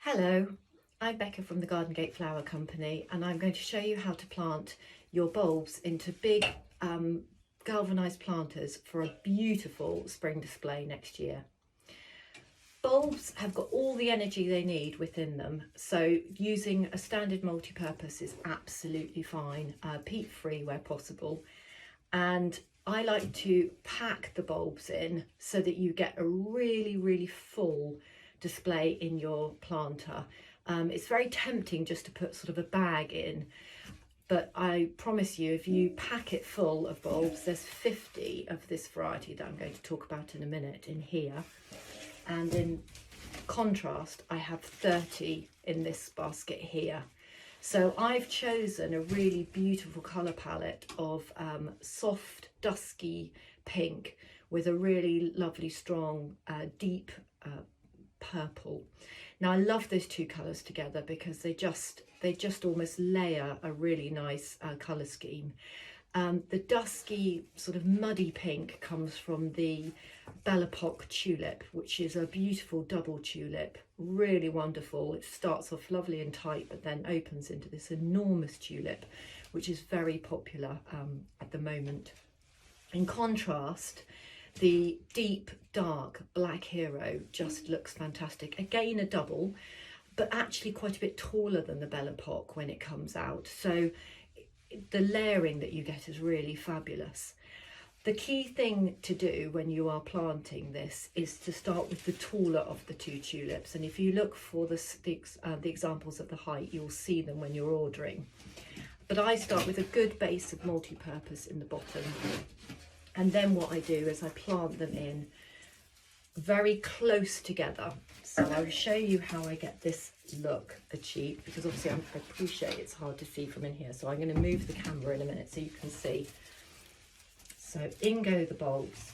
Hello, I'm Becca from the Garden Gate Flower Company, and I'm going to show you how to plant your bulbs into big galvanised planters for a beautiful spring display next year. Bulbs have got all the energy they need within them, so using a standard multi-purpose is absolutely fine, peat free where possible. And I like to pack the bulbs in so that you get a really full display in your planter. It's very tempting just to put sort of a bag in, but I promise you, if you pack it full of bulbs, there's 50 of this variety that I'm going to talk about in a minute in here. And in contrast, I have 30 in this basket here. So I've chosen a really beautiful colour palette of soft, dusky pink with a really lovely, strong, deep purple. Now I love those two colours together because they just almost layer a really nice colour scheme. The dusky sort of muddy pink comes from the Belle-Époque tulip, which is a beautiful double tulip, really wonderful. It starts off lovely and tight but then opens into this enormous tulip, which is very popular at the moment. In contrast, the deep dark Black Hero just looks fantastic. Again, a double, but actually quite a bit taller than the Belle-Époque when it comes out. So the layering that you get is really fabulous. The key thing to do when you are planting this is to start with the taller of the two tulips. And if you look for the examples of the height, you'll see them when you're ordering. But I start with a good base of multi-purpose in the bottom. And then what I do is I plant them in very close together. So I'll show you how I get this look achieved, because obviously I appreciate it's hard to see from in here. So I'm going to move the camera in a minute so you can see. So in go the bulbs.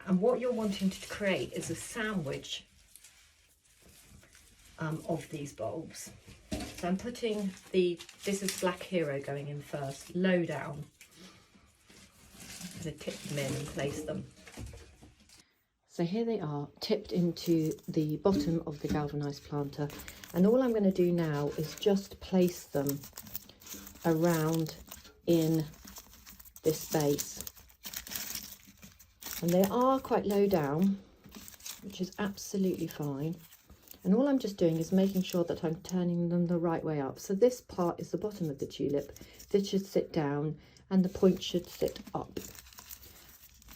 And what you're wanting to create is a sandwich of these bulbs. So I'm putting this is Black Hero going in first, low down. I'm going to tip them in and place them. So here they are, tipped into the bottom of the galvanised planter, and all I'm going to do now is just place them around in this base. And they are quite low down, which is absolutely fine. And all I'm just doing is making sure that I'm turning them the right way up. So this part is the bottom of the tulip, this should sit down and the point should sit up.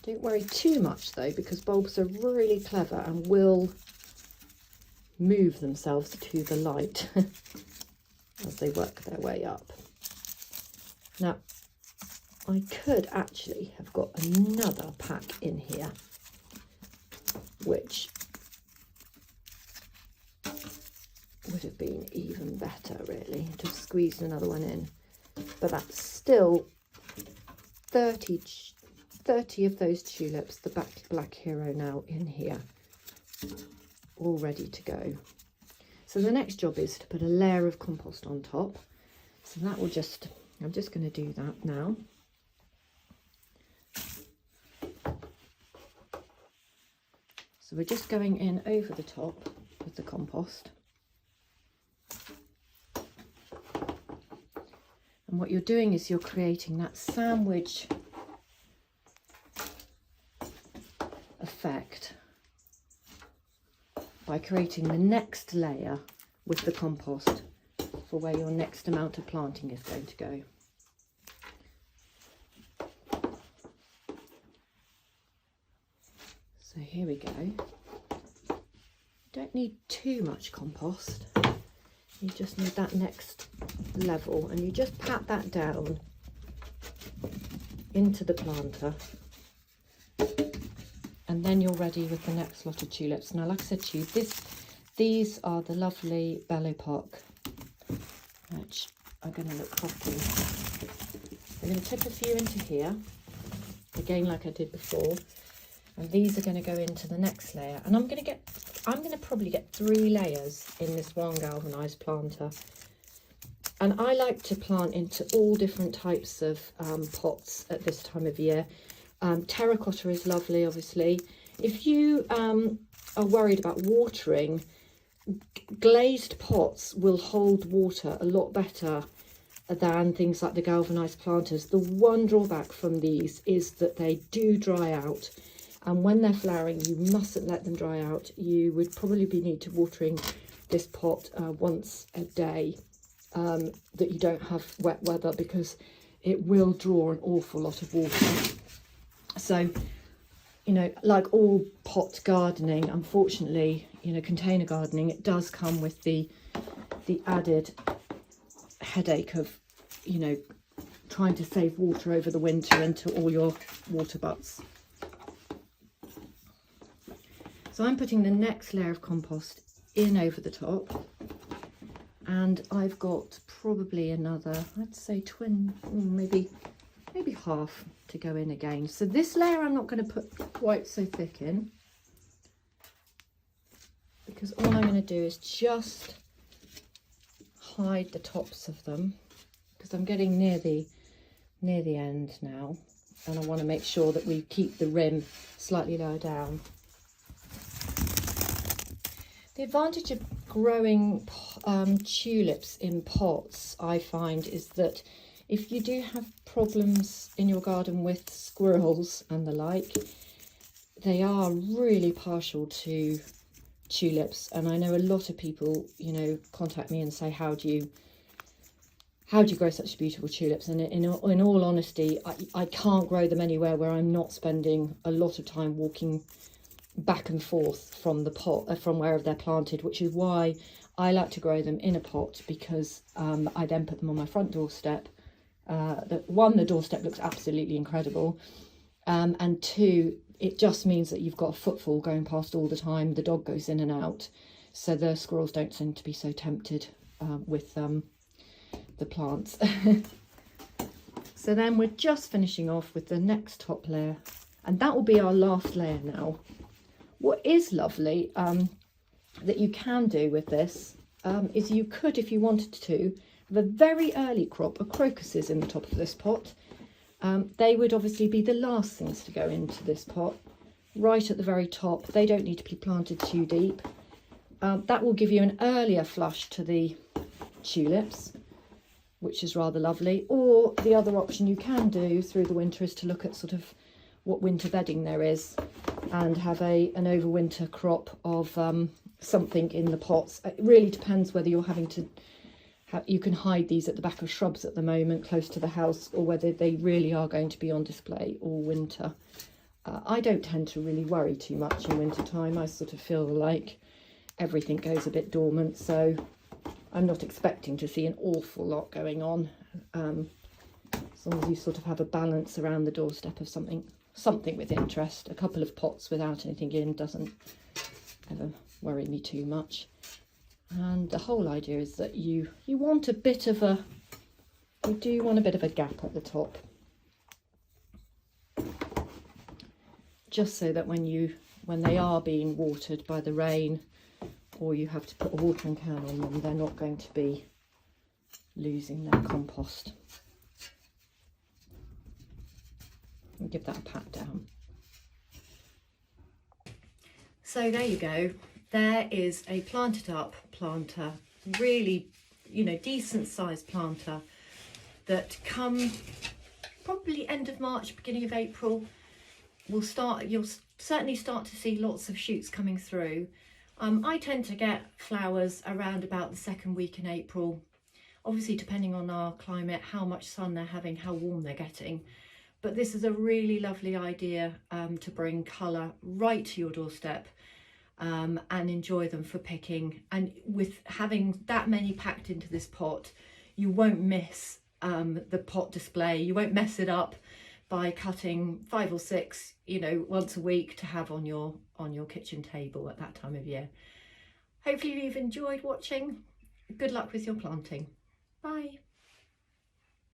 Don't worry too much though, because bulbs are really clever and will move themselves to the light as they work their way up. Now, I could actually have got another pack in here, which would have been even better really, to have squeezed another one in. But that's still 30 of those tulips, the Black Hero now in here, all ready to go. So the next job is to put a layer of compost on top. So that will just, I'm just going to do that now. So we're just going in over the top with the compost. And what you're doing is you're creating that sandwich effect by creating the next layer with the compost for where your next amount of planting is going to go. So here we go. Don't need too much compost. You just need that next level, and you just pat that down into the planter, and then you're ready with the next lot of tulips. Now, like I said to you, these are the lovely Belle-Époque, which are going to look crockery. I'm going to tip a few into here, again like I did before, and these are going to go into the next layer. And I'm going to probably get 3 layers in this one galvanised planter. And I like to plant into all different types of pots at this time of year. Terracotta is lovely, obviously. If you are worried about watering, glazed pots will hold water a lot better than things like the galvanized planters. The one drawback from these is that they do dry out, and when they're flowering you mustn't let them dry out. You would probably need to watering this pot once a day, that you don't have wet weather, because it will draw an awful lot of water. So, you know, like all pot gardening, unfortunately, you know, container gardening, it does come with the added headache of, you know, trying to save water over the winter into all your water butts. So I'm putting the next layer of compost in over the top, and I've got probably another, I'd say maybe half to go in again. So this layer I'm not going to put quite so thick in, because all I'm going to do is just hide the tops of them, because I'm getting near the end now, and I want to make sure that we keep the rim slightly lower down. The advantage of growing tulips in pots, I find, is that if you do have problems in your garden with squirrels and the like, they are really partial to tulips. And I know a lot of people, you know, contact me and say, how do you grow such beautiful tulips? And in all honesty, I can't grow them anywhere where I'm not spending a lot of time walking back and forth from the pot, from wherever they're planted, which is why I like to grow them in a pot, because I then put them on my front doorstep. The doorstep looks absolutely incredible, and two, it just means that you've got a footfall going past all the time. The dog goes in and out, so the squirrels don't seem to be so tempted with the plants. So then we're just finishing off with the next top layer, and that will be our last layer now. What is lovely that you can do with this is you could, if you wanted to, have a very early crop of crocuses in the top of this pot. They would obviously be the last things to go into this pot, right at the very top. They don't need to be planted too deep. That will give you an earlier flush to the tulips, which is rather lovely. Or the other option you can do through the winter is to look at sort of what winter bedding there is, and have an overwinter crop of something in the pots. It really depends whether you're having to, you can hide these at the back of shrubs at the moment close to the house, or whether they really are going to be on display all winter. I don't tend to really worry too much in winter time. I sort of feel like everything goes a bit dormant, so I'm not expecting to see an awful lot going on, as long as you sort of have a balance around the doorstep of something with interest. A couple of pots without anything in doesn't ever worry me too much. And the whole idea is that you want a bit of a, you do want a bit of a gap at the top, just so that when they are being watered by the rain, or you have to put a watering can on them, they're not going to be losing their compost. And give that a pat down. So there you go. There is a planted up planter, really, you know, decent sized planter, that come probably end of March, beginning of April, you'll certainly start to see lots of shoots coming through. I tend to get flowers around about the second week in April, obviously depending on our climate, how much sun they're having, how warm they're getting. But this is a really lovely idea to bring colour right to your doorstep, and enjoy them for picking. And with having that many packed into this pot, you won't miss the pot display. You won't mess it up by cutting 5 or 6, you know, once a week to have on your kitchen table at that time of year. Hopefully you've enjoyed watching. Good luck with your planting. Bye.